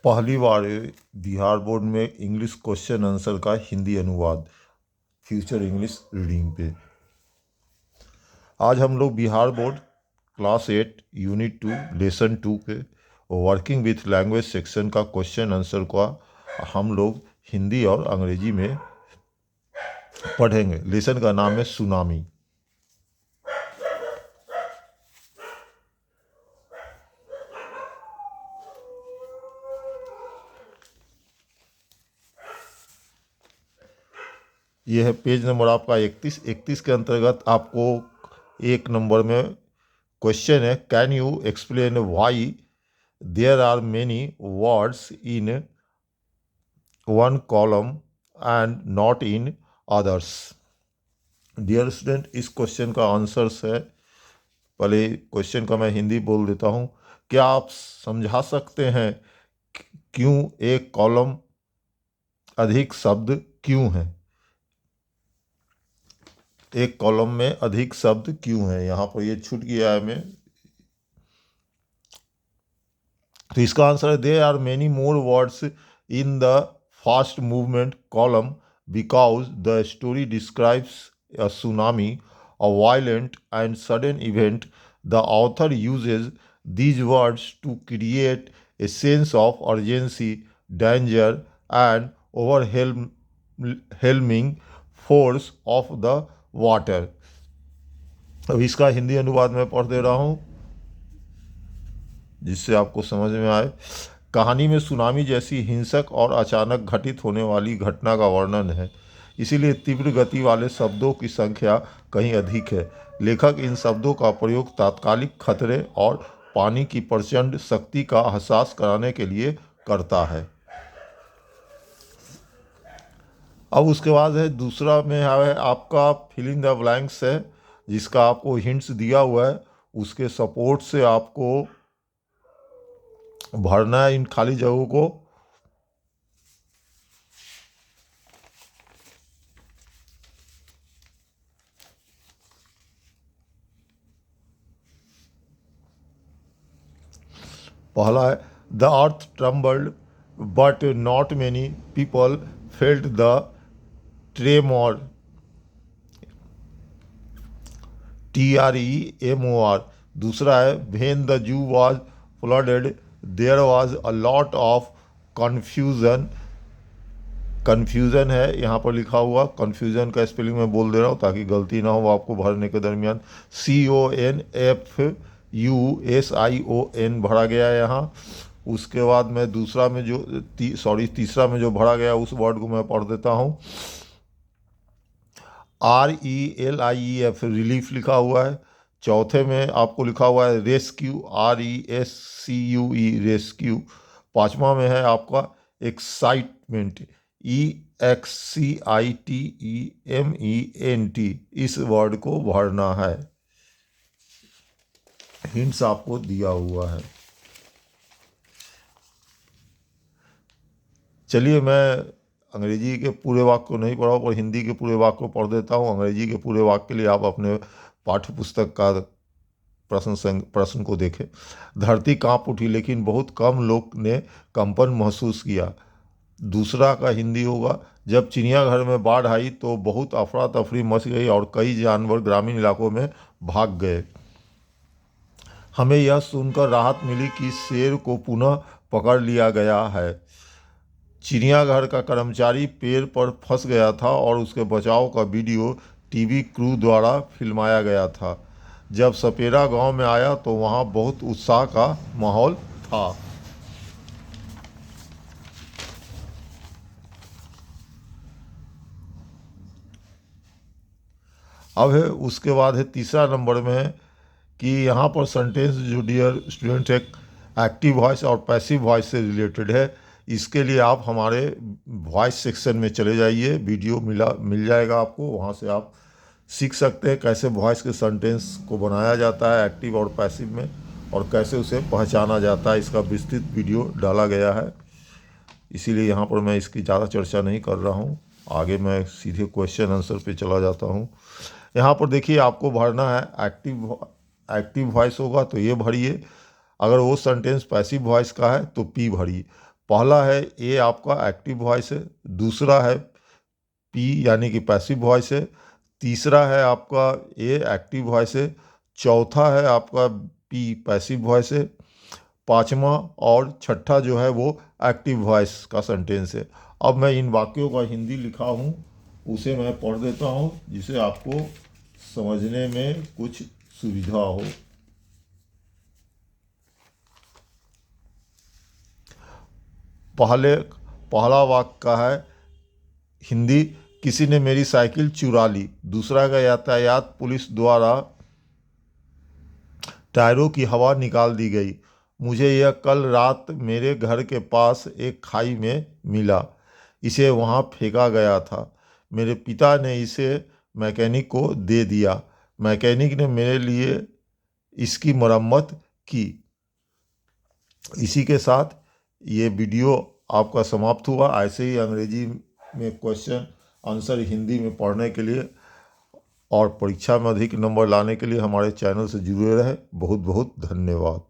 पहली बार बिहार बोर्ड में English question answer का हिंदी अनुवाद फ्यूचर इंग्लिश रीडिंग पे। आज हम लोग Bihar board class 8 unit 2 lesson 2 के वर्किंग विथ लैंग्वेज सेक्शन का क्वेश्चन आंसर का हम लोग हिंदी और अंग्रेजी में पढ़ेंगे। लेसन का नाम है सुनामी। यह है पेज नंबर आपका 31 के अंतर्गत आपको एक नंबर में क्वेश्चन है, can you explain why there are many words in one column and not in others. Dear student, इस क्वेश्चन का आंसर है, पहले क्वेश्चन का मैं हिंदी बोल देता हूँ। क्या आप समझा सकते हैं क्यों एक कॉलम अधिक शब्द क्यों है? एक कॉलम में अधिक शब्द क्यों है? यहाँ पर ये छूट गया है मैं, तो इसका आंसर है there are many more words in the fast movement column because the story describes a tsunami, a violent and sudden event. The author uses these words to create a sense of urgency, danger, and overwhelming force of the water. अब इसका हिंदी अनुवाद मैं पढ़ दे रहा हूँ जिससे आपको समझ में आए। कहानी में सुनामी जैसी हिंसक और अचानक घटित होने वाली घटना का वर्णन है, इसीलिए तीव्र गति वाले शब्दों की संख्या कहीं अधिक है। लेखक इन शब्दों का प्रयोग तात्कालिक खतरे और पानी की प्रचंड शक्ति का एहसास कराने के लिए करता है। अब उसके बाद है दूसरा में है आपका फिल इन द ब्लैंक्स है, जिसका आपको हिंट्स दिया हुआ है, उसके सपोर्ट से आपको भरना है इन खाली जगहों को। पहला है the earth trembled but not many people felt the tremor, TREMOR। दूसरा है when the zoo was flooded there was a lot of confusion. Confusion है यहाँ पर लिखा हुआ, कन्फ्यूज़न का स्पेलिंग मैं बोल दे रहा हूँ ताकि गलती ना हो आपको भरने के दरमियान। CONFUSION भरा गया है यहाँ। उसके बाद मैं दूसरा में जो तीसरा में जो भरा गया उस वर्ड को मैं पढ़ देता हूँ। RELIEF रिलीफ लिखा हुआ है। चौथे में आपको लिखा हुआ है रेस्क्यू, RESCUE रेस्क्यू। पांचवा में है आपका एक्साइटमेंट, EXCITEMENT। इस वर्ड को भरना है, हिंट्स आपको दिया हुआ है। चलिए, मैं अंग्रेजी के पूरे वाक्य को नहीं पढ़ा पर हिंदी के पूरे वाक्य को पढ़ देता हूँ। अंग्रेजी के पूरे वाक्य के लिए आप अपने पाठ्य पुस्तक का प्रश्न को देखें। धरती कांप उठी लेकिन बहुत कम लोग ने कंपन महसूस किया। दूसरा का हिंदी होगा, जब चिड़ियाघर में बाढ़ आई तो बहुत अफरा तफरी मच गई और कई जानवर ग्रामीण इलाकों में भाग गए। हमें यह सुनकर राहत मिली कि शेर को पुनः पकड़ लिया गया है। चिड़ियाघर का कर्मचारी पेड़ पर फंस गया था और उसके बचाव का वीडियो टीवी क्रू द्वारा फिल्माया गया था। जब सपेरा गांव में आया तो वहां बहुत उत्साह का माहौल था। अब है उसके बाद है तीसरा नंबर में है कि यहाँ पर सेंटेंस जो डियर स्टूडेंट एक एक्टिव वॉइस और पैसिव वॉइस से रिलेटेड है। इसके लिए आप हमारे वॉइस सेक्शन में चले जाइए, वीडियो मिल जाएगा आपको, वहाँ से आप सीख सकते हैं कैसे वॉइस के सेंटेंस को बनाया जाता है एक्टिव और पैसिव में, और कैसे उसे पहचाना जाता है। इसका विस्तृत वीडियो डाला गया है, इसीलिए यहाँ पर मैं इसकी ज़्यादा चर्चा नहीं कर रहा हूँ। आगे मैं सीधे क्वेश्चन आंसर पे चला जाता हूँ। यहाँ पर देखिए आपको भरना है एक्टिव वॉइस होगा तो ये भरिए, अगर वो सेंटेंस पैसिव वॉइस का है तो P भरिए। पहला है ए आपका एक्टिव वॉइस है, दूसरा है पी यानी कि पैसिव वॉइस है, तीसरा है आपका ए एक्टिव वॉइस है, चौथा है आपका पी पैसिव वॉइस है, पांचवा और छठा जो है वो एक्टिव वॉइस का सेंटेंस है। अब मैं इन वाक्यों का हिंदी लिखा हूँ उसे मैं पढ़ देता हूँ जिसे आपको समझने में कुछ सुविधा हो। पहला वाक्य का है हिंदी, किसी ने मेरी साइकिल चुरा ली। दूसरा का यातायात पुलिस द्वारा टायरों की हवा निकाल दी गई। मुझे यह कल रात मेरे घर के पास एक खाई में मिला। इसे वहाँ फेंका गया था। मेरे पिता ने इसे मैकेनिक को दे दिया। मैकेनिक ने मेरे लिए इसकी मरम्मत की। इसी के साथ ये वीडियो आपका समाप्त हुआ। ऐसे ही अंग्रेजी में क्वेश्चन आंसर हिंदी में पढ़ने के लिए और परीक्षा में अधिक नंबर लाने के लिए हमारे चैनल से जुड़े रहें। बहुत बहुत धन्यवाद।